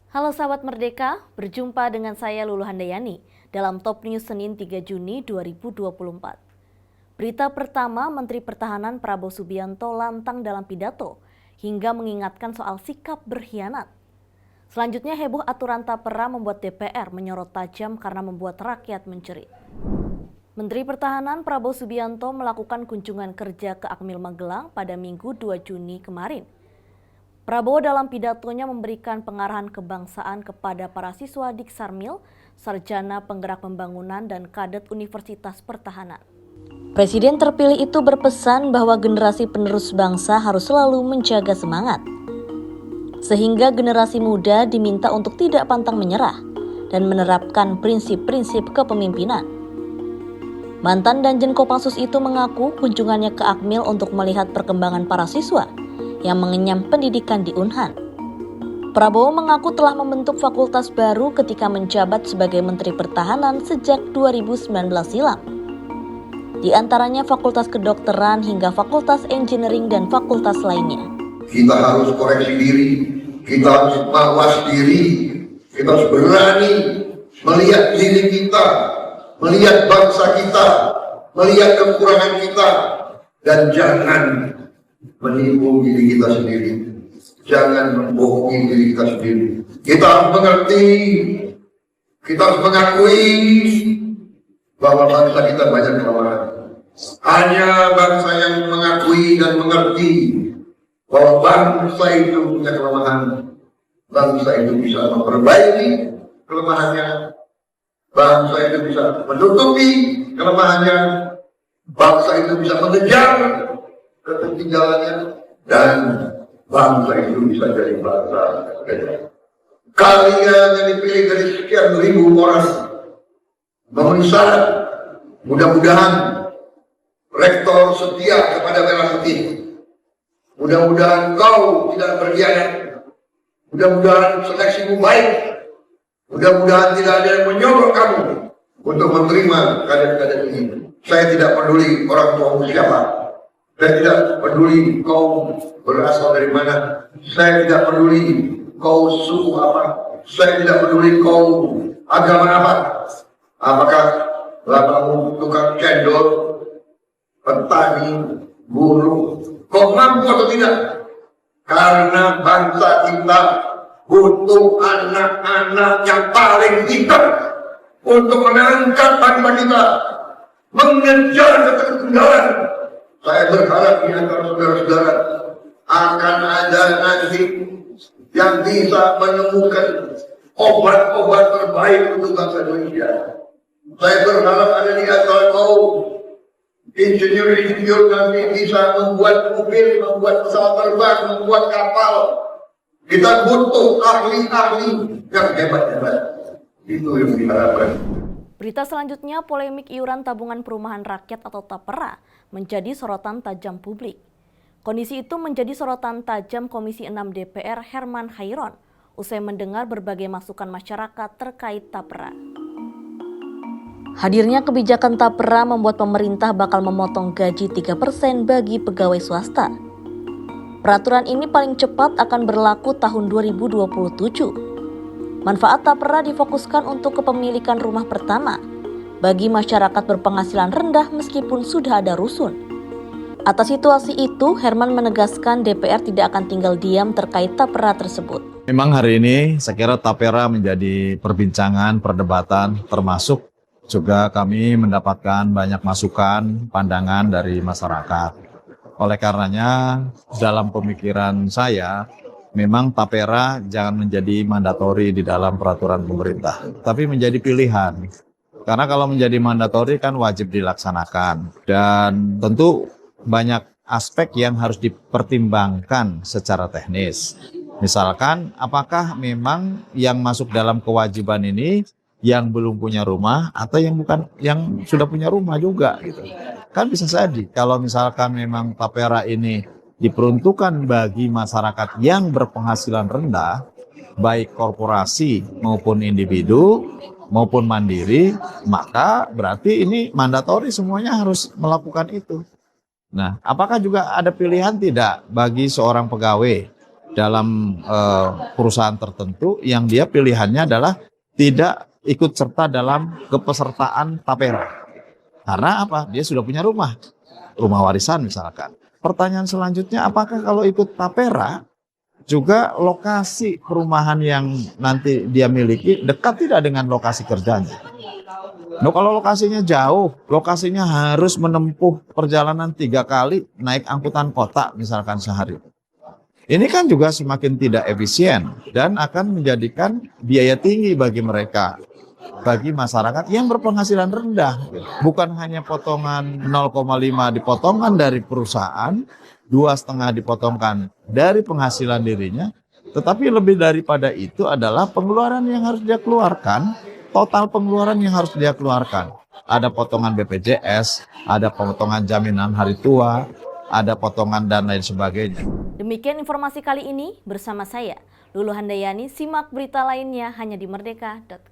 Halo sahabat Merdeka, berjumpa dengan saya Lulu Handayani dalam Top News Senin 3 Juni 2024. Berita pertama, Menteri Pertahanan Prabowo Subianto lantang dalam pidato hingga mengingatkan soal sikap berkhianat. Selanjutnya, heboh aturan tapera membuat DPR menyorot tajam karena membuat rakyat menjerit. Menteri Pertahanan Prabowo Subianto melakukan kunjungan kerja ke Akmil Magelang pada Minggu 2 Juni kemarin. Prabowo dalam pidatonya memberikan pengarahan kebangsaan kepada para siswa Diksarmil, sarjana penggerak pembangunan dan kadet Universitas Pertahanan. Presiden terpilih itu berpesan bahwa generasi penerus bangsa harus selalu menjaga semangat. Sehingga generasi muda diminta untuk tidak pantang menyerah dan menerapkan prinsip-prinsip kepemimpinan. Mantan Danjen Kopassus itu mengaku kunjungannya ke Akmil untuk melihat perkembangan para siswa yang mengenyam pendidikan di Unhan. Prabowo mengaku telah membentuk fakultas baru ketika menjabat sebagai Menteri Pertahanan sejak 2019 silam. Di antaranya Fakultas Kedokteran hingga Fakultas Engineering dan fakultas lainnya. Kita harus koreksi diri, kita harus mawas diri, kita harus berani melihat diri kita, melihat bangsa kita, melihat kekurangan kita, dan jangan menipu diri kita sendiri. Jangan membohongi diri kita sendiri. Kita harus mengerti, kita harus mengakui bahwa bangsa kita banyak kelemahan. Hanya bangsa yang mengakui dan mengerti bahwa bangsa itu punya kelemahan, bangsa itu bisa memperbaiki kelemahannya, bangsa itu bisa menutupi kelemahannya, bangsa itu bisa mengejar ketertinggalannya, dan bangsa itu bisa jadi bangsa kaya. Kalian yang dipilih dari sekian ribu orang memenuhi syarat, mudah-mudahan rektor setia kepada merah putih, mudah-mudahan kau tidak berkhianat, mudah-mudahan seleksimu baik, mudah-mudahan tidak ada yang menyogok kamu untuk menerima kader-kader ini. Saya tidak peduli orang tuamu siapa, saya tidak peduli kau berasal dari mana, saya tidak peduli kau suku apa, saya tidak peduli kau agama apa, apakah bapakmu tukang cendol, petani, buruh, kau mampu atau tidak? Karena bangsa kita butuh anak-anak yang paling pintar untuk mengangkat bangsa kita, mengejar ketertinggalan. Saya berharap di antara saudara-saudara akan ada nanti yang bisa menemukan obat-obat terbaik untuk bangsa Indonesia. Saya berharap ada di antara kau insinyur-insinyur nanti bisa membuat mobil, membuat pesawat terbang, membuat kapal. Kita butuh ahli-ahli yang hebat-hebat. Itu yang diharapkan. Berita selanjutnya, polemik iuran tabungan perumahan rakyat atau tapera menjadi sorotan tajam publik. Kondisi itu menjadi sorotan tajam Komisi 6 DPR Herman Khairon usai mendengar berbagai masukan masyarakat terkait tapera. Hadirnya kebijakan tapera membuat pemerintah bakal memotong gaji 3% bagi pegawai swasta. Peraturan ini paling cepat akan berlaku tahun 2027. Manfaat tapera difokuskan untuk kepemilikan rumah pertama bagi masyarakat berpenghasilan rendah meskipun sudah ada rusun. Atas situasi itu, Herman menegaskan DPR tidak akan tinggal diam terkait tapera tersebut. Memang hari ini saya kira tapera menjadi perbincangan, perdebatan, termasuk juga kami mendapatkan banyak masukan, pandangan dari masyarakat. Oleh karenanya, dalam pemikiran saya, memang tapera jangan menjadi mandatori di dalam peraturan pemerintah, tapi menjadi pilihan. Karena kalau menjadi mandatori kan wajib dilaksanakan. Dan tentu banyak aspek yang harus dipertimbangkan secara teknis. Misalkan, apakah memang yang masuk dalam kewajiban ini yang belum punya rumah atau yang sudah punya rumah juga gitu. Kan bisa jadi kalau misalkan memang tapera ini diperuntukkan bagi masyarakat yang berpenghasilan rendah, baik korporasi maupun individu maupun mandiri, maka berarti ini mandatori semuanya harus melakukan itu. Nah, apakah juga ada pilihan tidak bagi seorang pegawai dalam perusahaan tertentu yang dia pilihannya adalah tidak ikut serta dalam kepesertaan tapera. Karena apa? Dia sudah punya rumah warisan misalkan. Pertanyaan selanjutnya, apakah kalau ikut tapera juga lokasi perumahan yang nanti dia miliki dekat tidak dengan lokasi kerjanya? Nah, kalau lokasinya jauh, lokasinya harus menempuh perjalanan 3 kali naik angkutan kota misalkan sehari. Ini kan juga semakin tidak efisien dan akan menjadikan biaya tinggi bagi mereka, bagi masyarakat yang berpenghasilan rendah. Bukan hanya potongan 0,5 dipotongkan dari perusahaan, 2,5 dipotongkan dari penghasilan dirinya, tetapi lebih daripada itu adalah pengeluaran yang harus dia keluarkan. Total pengeluaran yang harus dia keluarkan. Ada potongan BPJS, ada potongan jaminan hari tua, ada potongan dan lain sebagainya. Demikian informasi kali ini bersama saya, Lulu Handayani. Simak berita lainnya hanya di merdeka.com.